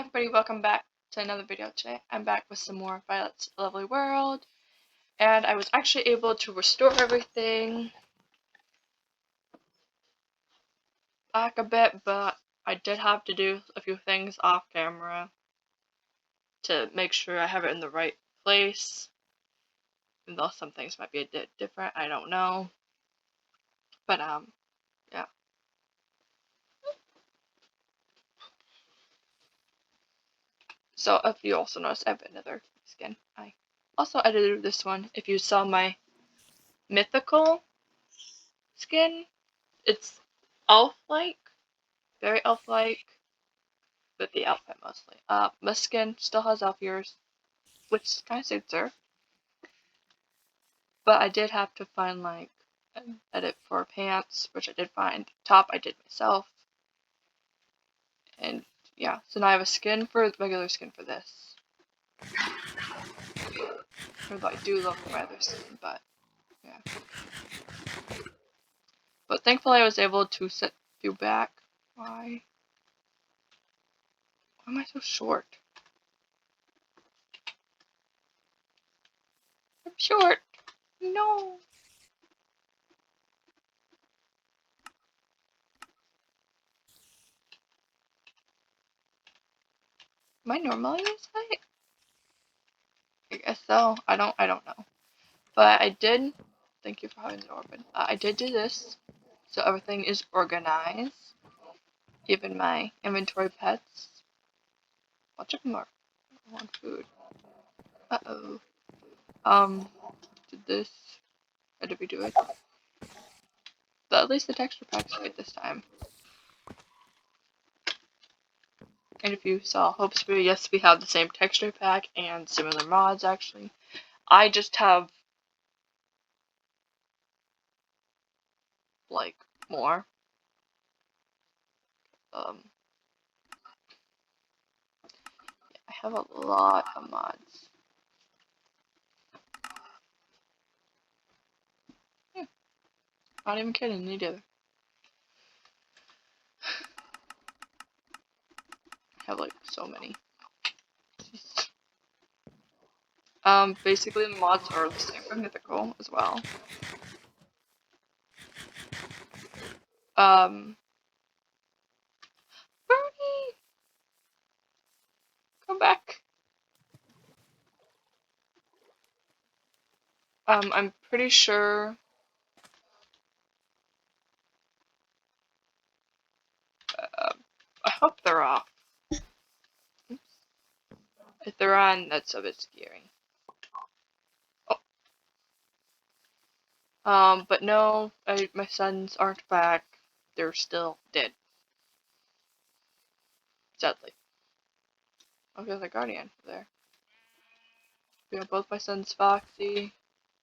Everybody, welcome back to another video today. I'm back with some more Violet's Lovely World, and I was actually able to restore everything back a bit, but I did have to do a few things off camera to make sure I have it in the right place, even though some things might be a bit different, I don't know, but yeah. So if you also notice, I have another skin. I also edited this one. If you saw my mythical skin, it's elf-like. Very elf-like, with the outfit mostly. My skin still has elf ears, which kind of suits her. But I did have to find, like, an edit for pants, which I did find. Top I did myself. And, yeah, so now I have a skin for, regular skin for this. Although I do love my other skin, but, yeah. But thankfully I was able to set you back. Why? Why am I so short? I'm short! No! Am I normally this height? I guess so. I don't know. But I did, thank you for having it open. I did do this, so everything is organized. Even my inventory pets. Watch out more. I want food. Uh-oh. Did this, how did we do it? But at least the texture pack's good this time. And if you saw Hope Spirit, yes, we have the same texture pack and similar mods, actually. I just have, like, more. Yeah, I have a lot of mods. Yeah, not even kidding, neither. I have, like, so many. Basically the mods are the same for Mythical as well. Bernie! Come back. I'm pretty sure I hope they're off. If they're on, that's a bit scary. Oh. But no, my sons aren't back. They're still dead. Sadly. Oh, there's a guardian there. We have both my sons, Foxy,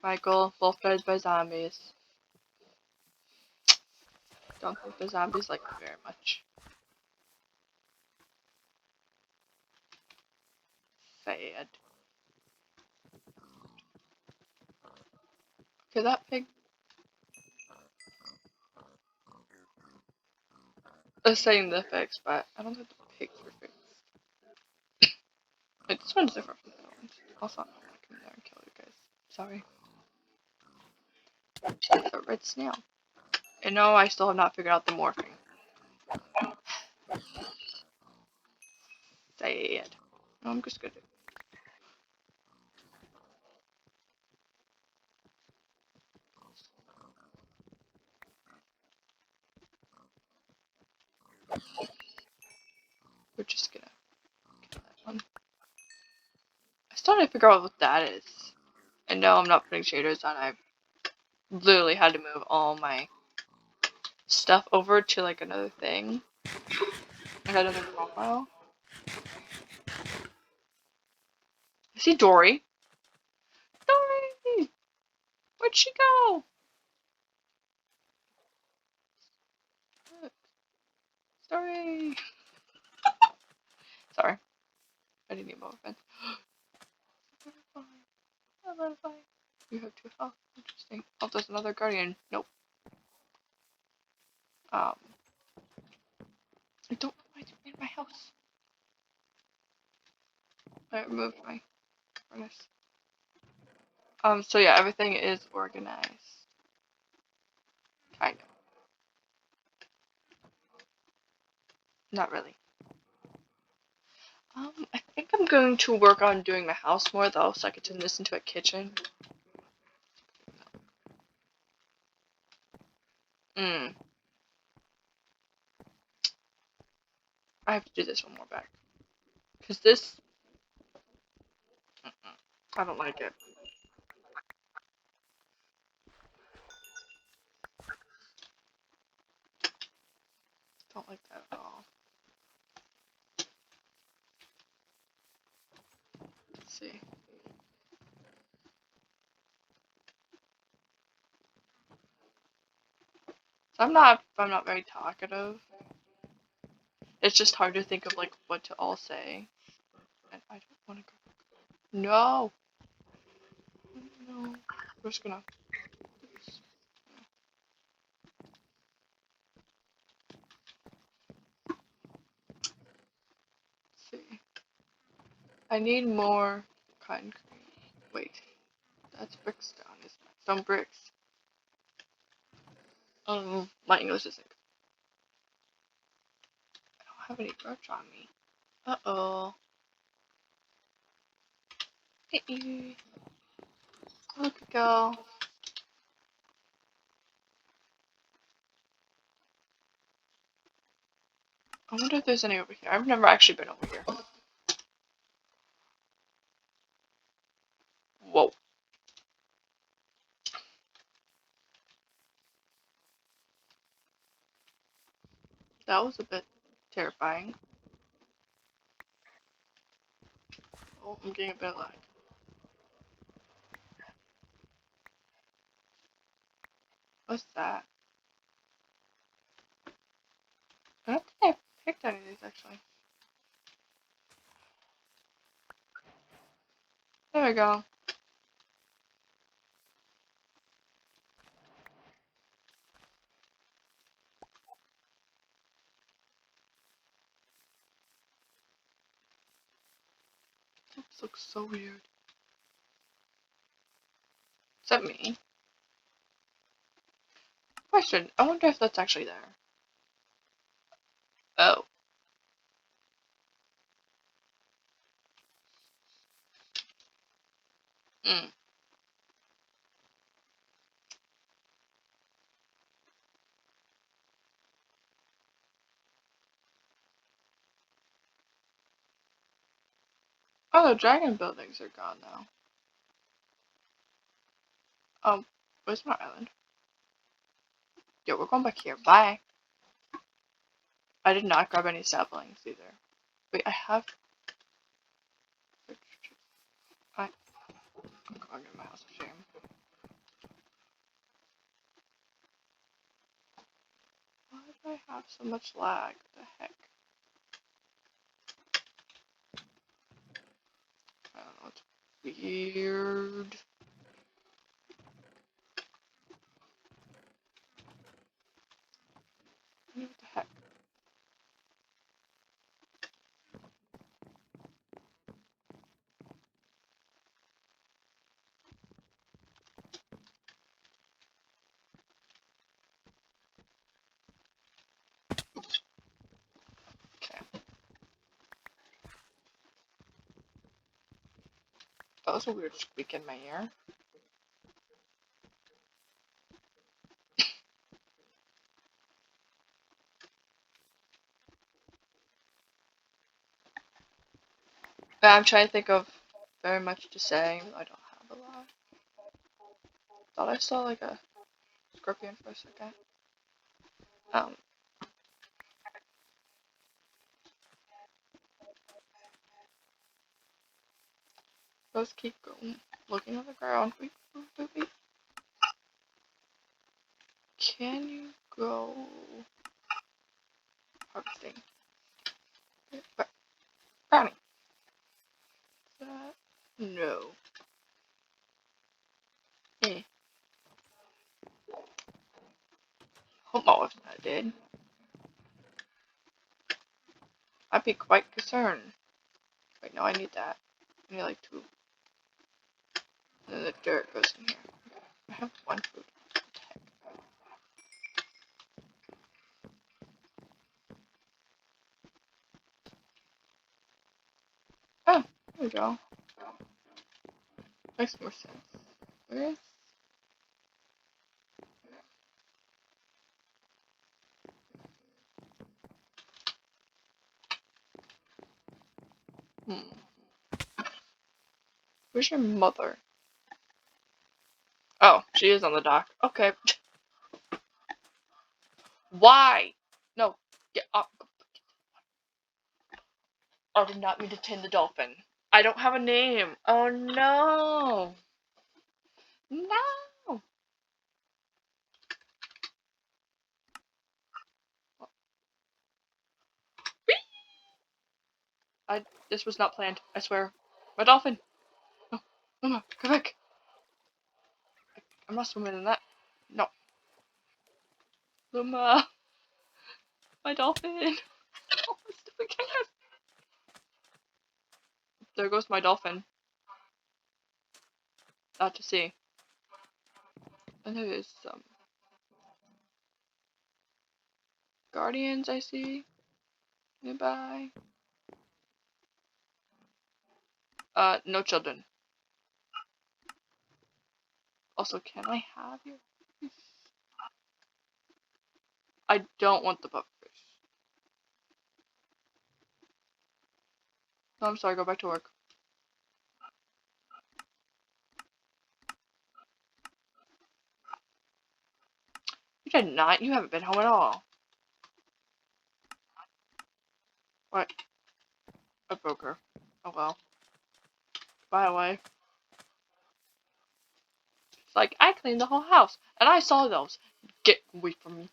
Michael, both dead by zombies. Don't think the zombies like me very much. Sad. Okay, that pig. I was saying the pigs, but I don't think the pigs were pigs. Wait, this one's different from the other ones. Also, I'm not gonna come there and kill you guys. Sorry. A red snail. And no, I still have not figured out the morphing. Sad. No, I'm just gonna do. We're just gonna kill that one. I still need to figure out what that is. And no, I'm not putting shaders on. I've literally had to move all my stuff over to like another thing. I got another profile. I see Dory. Dory! Where'd she go? Dory! Sorry. I didn't need more offense. Butterfly. You have 2 health. Interesting. Oh, there's another guardian. Nope. I don't know why they're in my house. I removed my furnace. So yeah, everything is organized. Kind of. Not really. I think I'm going to work on doing my house more though, so I can turn this into a kitchen. I have to do this one more back. Cause this, I don't like it. Don't like that at all. Let's see. So I'm not very talkative. It's just hard to think of like what to all say. And I don't want to go. No. No. We're just gonna. See. I need more concrete. Wait. That's brick stone, isn't it? Stone bricks. My English isn't good. I don't have any birch on me. Uh-oh. Hey. Look, go. I wonder if there's any over here. I've never actually been over here. Whoa. That was a bit terrifying. Oh, I'm getting a bit lag. What's that? I don't think I picked any of these actually. There we go. This looks so weird. Is that me? Question. I wonder if that's actually there. Oh. Hmm. Oh, the dragon buildings are gone now. Where's my island? Yo, we're going back here. Bye. I did not grab any saplings either. Wait, I have. I'm going to my house of shame. Why do I have so much lag? What the heck? I don't know. It's weird. What the heck? Okay. That was a weird squeak in my ear. But I'm trying to think of very much to say. I don't have a lot. Thought I saw like a scorpion for a second. Let's keep going. Looking on the ground. Wait, wait, wait, wait. Can you go harvesting? Brownie. That? No. Eh. Hope my wife's not dead. I'd be quite concerned. Wait, no, I need that. I need like 2. And then the dirt goes in here. I have 1 food. Oh, there we go. Makes more sense. Where is? Where's your mother? Oh, she is on the dock. Okay. Why? No. Get up. I did not mean to tame the dolphin. I don't have a name. Oh no. No. This was not planned. I swear. My dolphin. No. Luma, come back. I'm not swimming in that. No. Luma. My dolphin. Oh, it's still again. There goes my dolphin. Out to sea. And there is some guardians I see nearby. No children. Also, can I have your fish? I don't want the pufferfish. No, I'm sorry, go back to work. You did not. You haven't been home at all. What? I broke her. Oh well. By the way. It's like, I cleaned the whole house, and I saw those. Get away from me.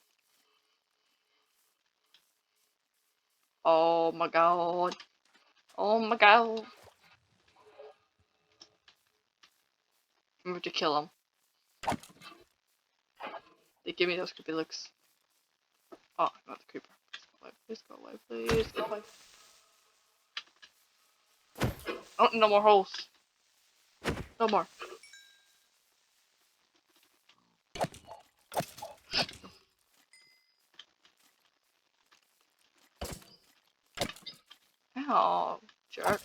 Oh my god. Oh my god. I'm going to kill them. They give me those creepy looks. Oh, not the creeper. Please go away, please go away. Oh, no more holes. No more. Ow, jerk.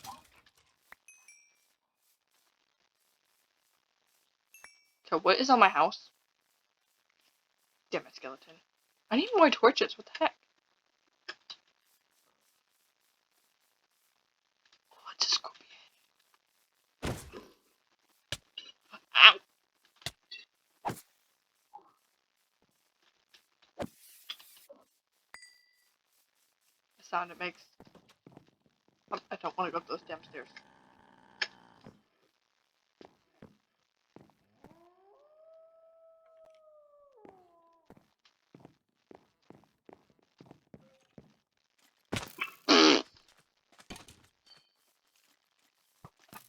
So what is on my house? Damn it, skeleton. I need more torches, what the heck? What's a scorpion? Ow! The sound it makes. I don't want to go up those damn stairs.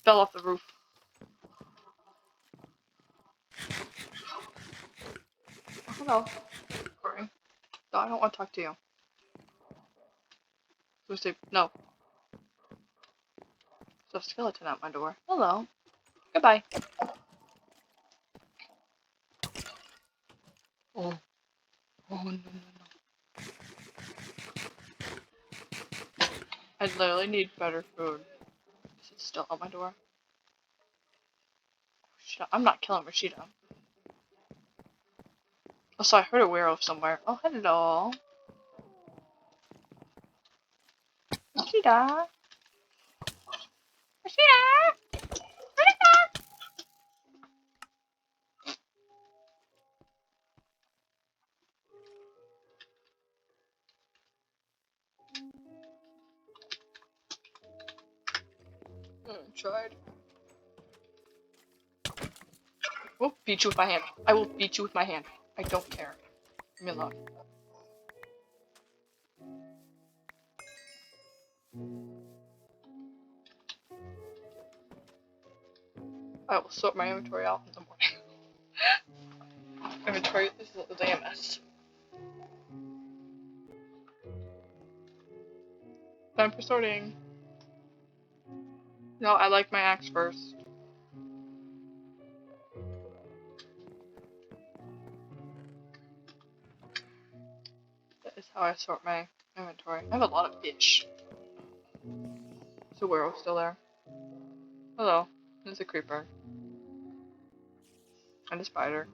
Fell off the roof. Hello. Sorry. No, I don't want to talk to you. No. There's a skeleton at my door. Hello. Goodbye. Oh. Oh, no, no, no. I literally need better food. Is it still at my door? Rashida. I'm not killing Rashida. Also, I heard a werewolf somewhere. Oh, hello. Rashida. Rashida. Rashida. Tried. I will beat you with my hand. I will beat you with my hand. I don't care. Leave me alone. I will sort my inventory out in the morning. Inventory is literally a mess. Time for sorting. No, I like my axe first. That is how I sort my inventory. I have a lot of fish. Is the werewolf still there? Hello. There's a creeper. And a spider.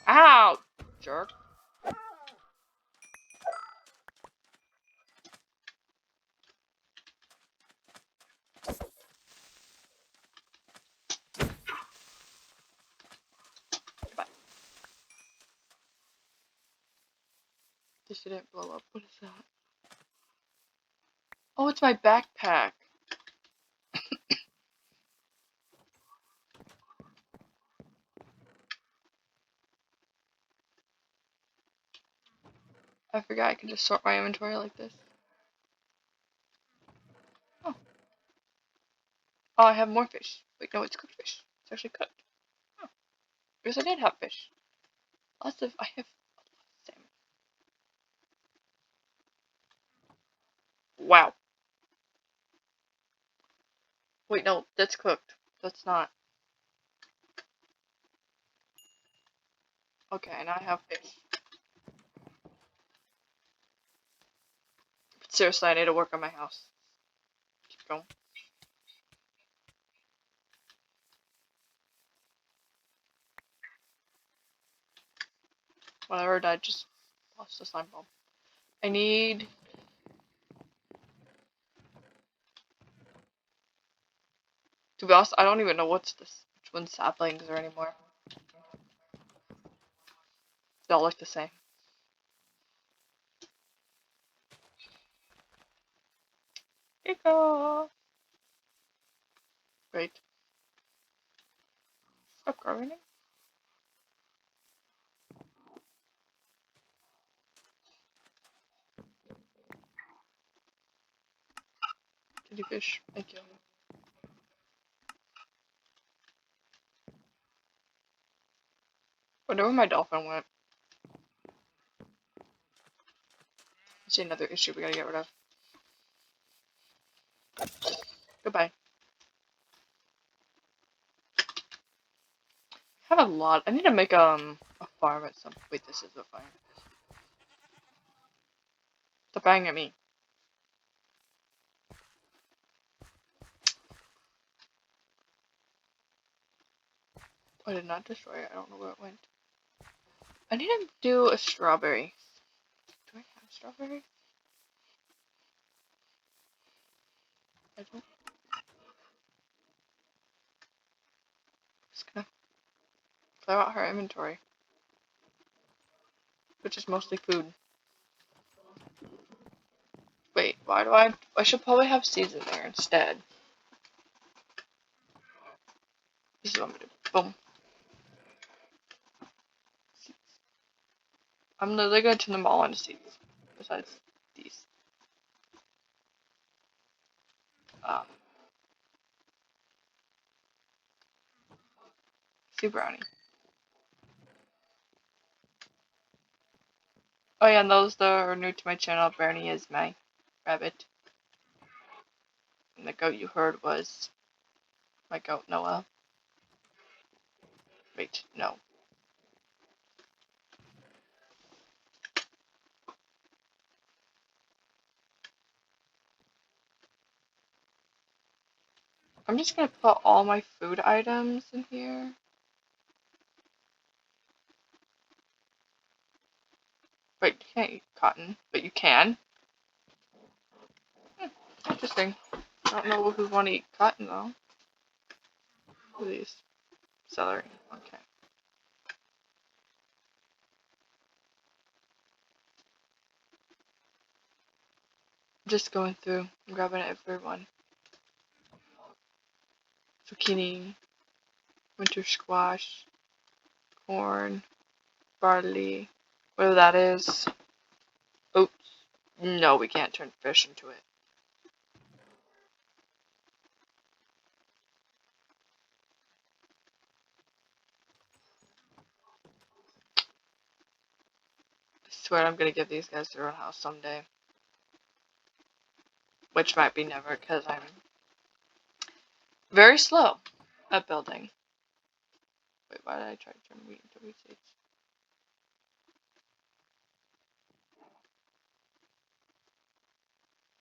Ow! Jerk. Goodbye. This didn't blow up. What is that? Oh, it's my backpack. I forgot I can just sort my inventory like this. Oh. Oh, I have more fish. Wait, no, it's cooked fish. It's actually cooked. Oh. Because I did have fish. Lots of, I have salmon. Wow. Wait, no, that's cooked. That's not. Okay, and I have fish. But seriously, I need to work on my house. Keep going. Whatever died, just lost a slime ball. I need. To be honest, I don't even know what's this. Which one's saplings are anymore. They all look the same. Eco. Wait. Stop growing it. Kitty fish. Thank you. Wonder where my dolphin went. I see another issue we gotta get rid of. Goodbye. I have a lot. I need to make a farm at some. Wait, this is a farm. Stop banging at me. I did not destroy it. I don't know where it went. I need to do a strawberry. Do I have strawberry? I don't. Just gonna clear out her inventory, which is mostly food. Wait, why do I should probably have seeds in there instead. This is what I'm gonna do. Boom. Seeds. I'm literally gonna turn them all into seeds. Besides these. Um, Sea brownie. Oh yeah, and those that are new to my channel, Brownie is my rabbit. And the goat you heard was my goat Noah. Wait, no. I'm just gonna put all my food items in here. Wait, you can't eat cotton, but you can. Interesting. I don't know who want to eat cotton though. What are these? Celery. Okay. Just going through, and grabbing everyone. Zucchini, winter squash, corn, barley, whatever that is. Oats. No, we can't turn fish into it. swear I'm gonna give these guys their own house someday. Which might be never, because I'm very slow at building. Wait, why did I try to turn wheat into wheat seeds?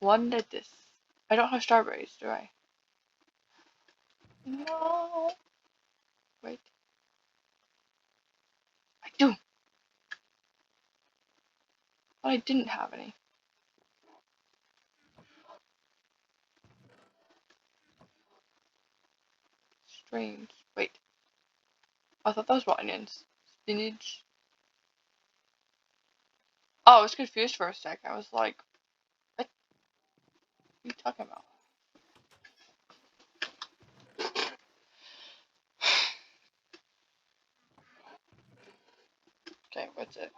One did this. I don't have strawberries, do I? No. Wait. I do. But I didn't have any. Strange. Wait. I thought those were onions. Spinach. Oh, I was confused for a sec. I was like, what are you talking about? Okay, what's it?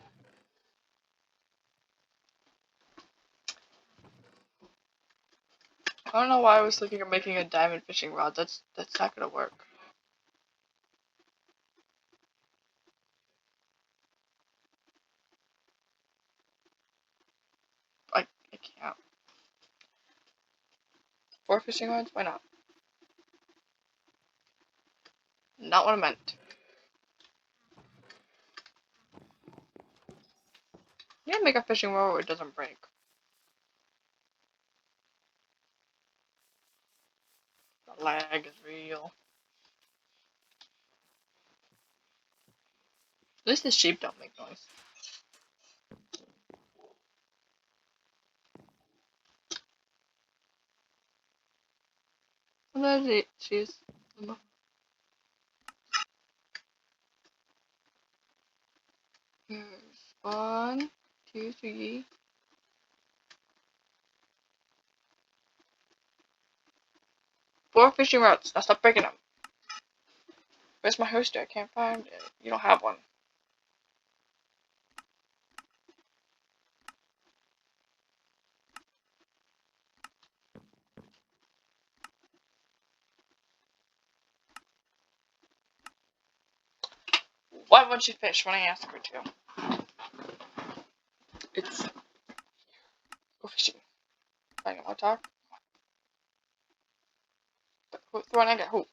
I don't know why I was thinking of making a diamond fishing rod. That's not gonna work. I can't. 4 fishing rods? Why not? Not what I meant. You gotta make a fishing rod where it doesn't break. The lag is real. At least the sheep don't make noise. And there's it. She's. Here's 1, 2, 3. 4 fishing rods. Now stop breaking them. Where's my hoster? I can't find it. You don't have one. Why won't you fish when I ask her to? It's. Go fishing. I don't want to talk. Throw an egg at who?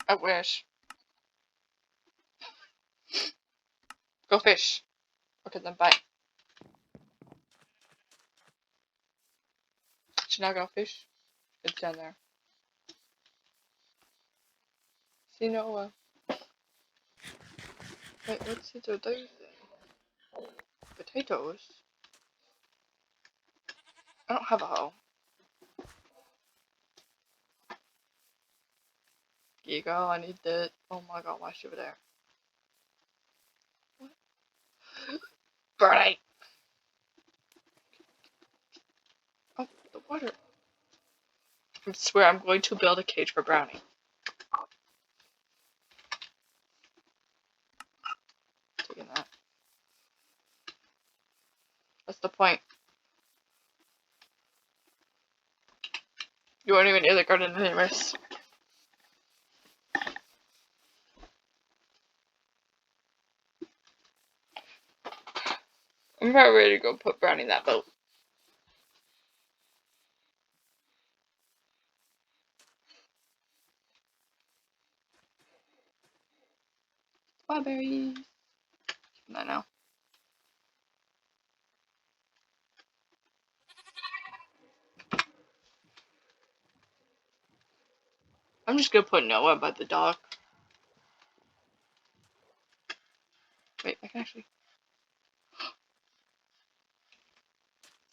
I wish. Go fish. Okay, then bye. She's not gonna fish. It's down there. See, Noah. Wait, what's it do? Potatoes? I don't have a hoe. Here you go, I need that. Oh my god, why is she over there? What? Bernie! Oh, the water. I swear I'm going to build a cage for Brownie. Taking that. What's the point? You weren't even near the garden anyways. I'm about ready to go put Brownie in that boat. Strawberries. I know. I'm just gonna put Noah by the dock. Wait, I can actually.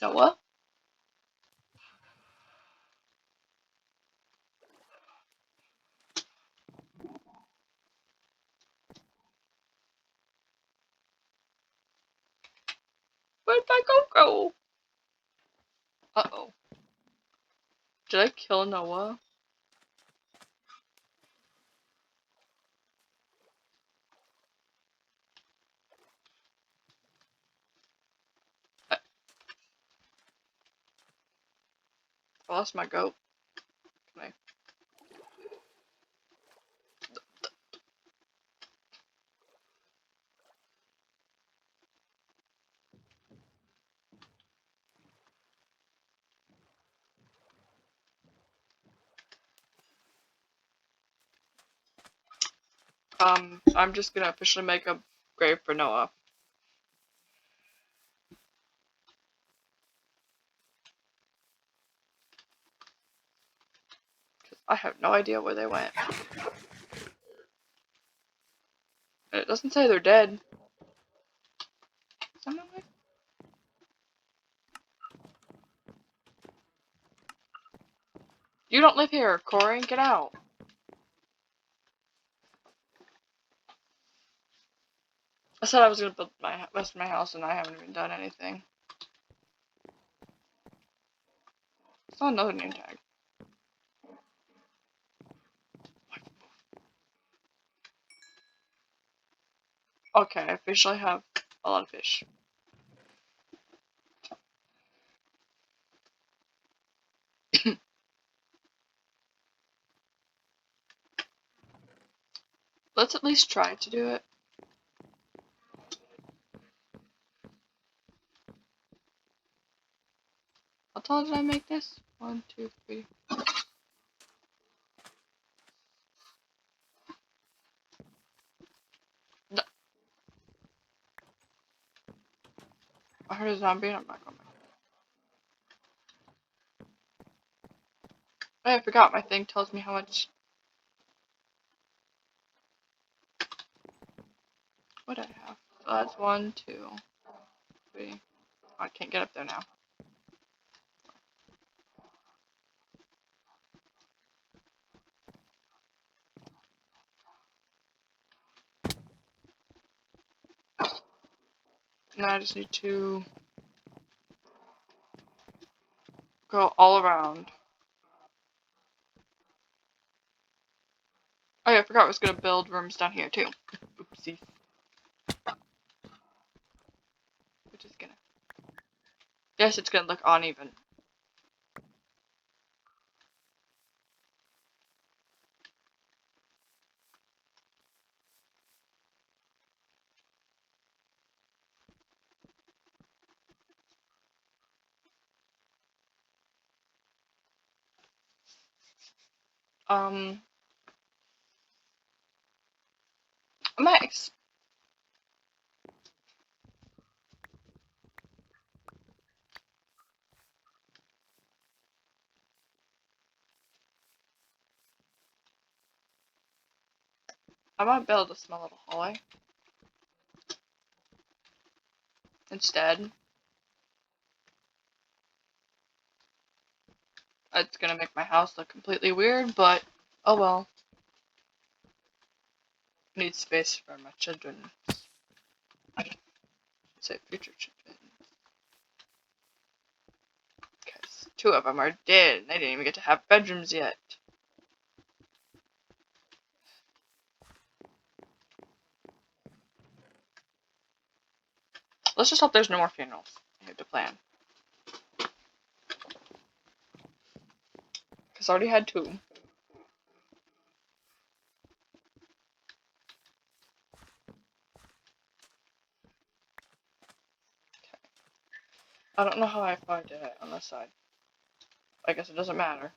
Noah? Where'd my goat go? Uh-oh. Did I kill Noah? I lost my goat. Can I? I'm just gonna officially make a grave for Noah. I have no idea where they went. It doesn't say they're dead. You don't live here, Corey. Get out. I said I was gonna build my rest of my house, and I haven't even done anything. It's not another name tag. Okay, I officially have a lot of fish. Let's at least try to do it. How tall did I make this? 1, 2, 3. No. I heard a zombie and I'm not going back. Oh, I forgot my thing tells me how much. What do I have? So that's 1, 2, 3. Oh, I can't get up there now. Now I just need to go all around. Oh yeah, I forgot I was gonna build rooms down here too. Oopsie. Which is gonna. Yes, it's gonna look uneven. I might. I might build a small little hallway instead. It's gonna make my house look completely weird, but oh well. Need space for my children. Say future children. Because 2 of them are dead and they didn't even get to have bedrooms yet. Let's just hope there's no more funerals. I have to plan. Because I already had 2. I don't know how I did it on this side. I guess it doesn't matter.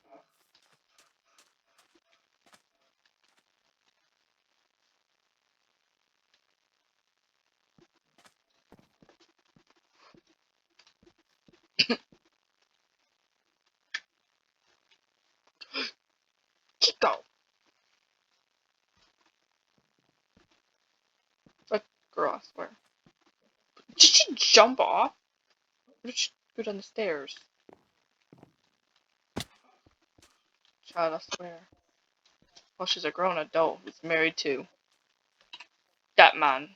Chico! Like, girl, I swear. Did she jump off? Or did she go down the stairs? Child, I swear. Well, she's a grown adult who's married to that man.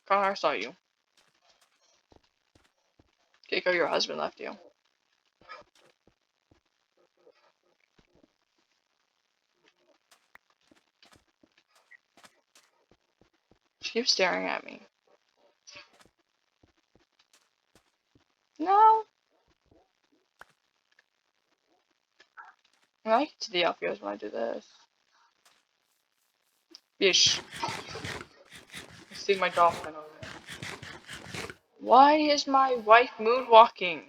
Connor, I saw you. Keiko, your husband left you. She keeps staring at me. No. I like to the Alfios when I do this. Bish. I see my dolphin over there. Why is my wife moonwalking?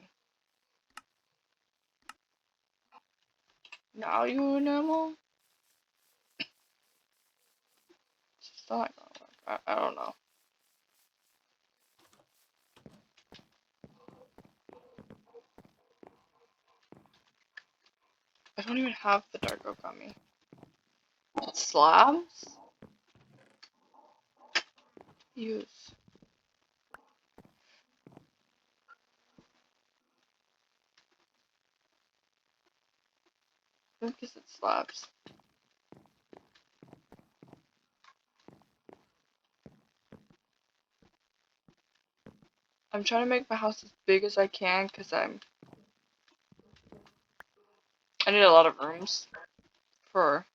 Now you normal? still not gonna work. I don't know. I don't even have the dark oak on me. Slabs? Use. I think it's slabs. I'm trying to make my house as big as I can because I need a lot of rooms for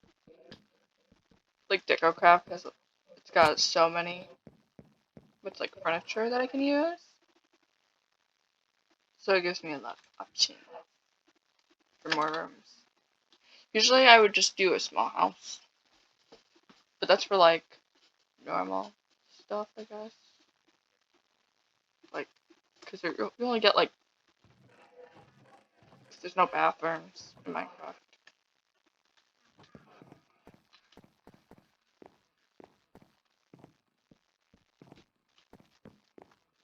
like DecoCraft because it's got so many with like furniture that I can use. So it gives me a lot of options for more rooms. Usually I would just do a small house. But that's for like normal stuff, I guess. Like, because you only get like, cause there's no bathrooms in Minecraft.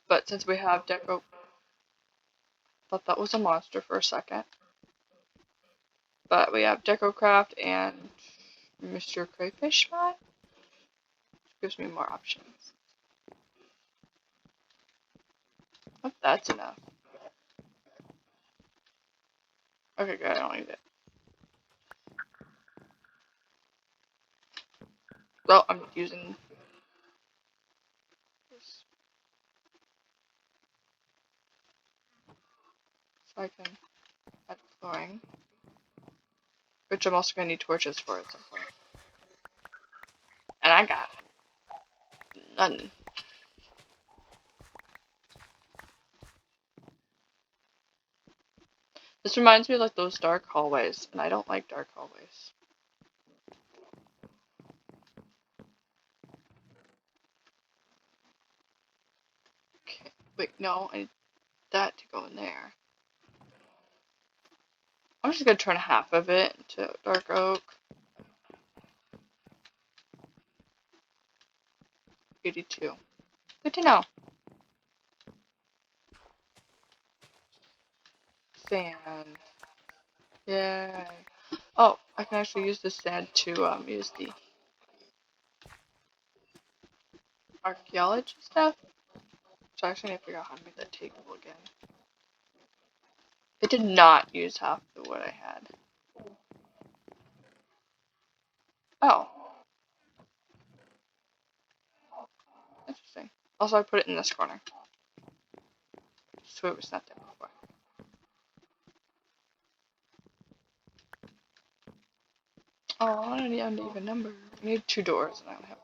But since we have Deco, thought that was a monster for a second. But we have DecoCraft and Mr. Crayfish mod, which gives me more options. Hope that's enough. Okay, good, I don't need it. So I'm using this so I can add flooring, which I'm also gonna need torches for at some point. And I got none. This reminds me of like those dark hallways, and I don't like dark hallways. Okay, wait, no, I need that to go in there. I'm just gonna turn half of it into dark oak. 82. Good to know. Sand. Yay. Oh, I can actually use this sand to use the archaeology stuff. So I actually need to figure out how to make that table again. It did not use half of what I had. Oh. Interesting. Also, I put it in this corner. So it was not there before. Oh, I don't need an even number. I need 2 doors, and I don't have.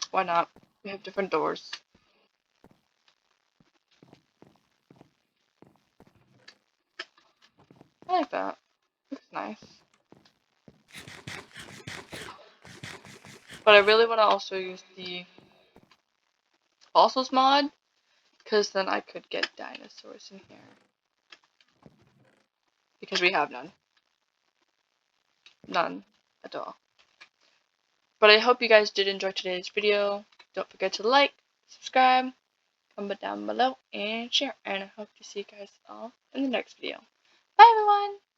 Why not? We have different doors. I like that. Looks nice. But I really want to also use the fossils mod, because then I could get dinosaurs in here. Because we have none. None at all. But I hope you guys did enjoy today's video. Don't forget to like, subscribe, comment down below, and share. And I hope to see you guys all in the next video. Bye everyone!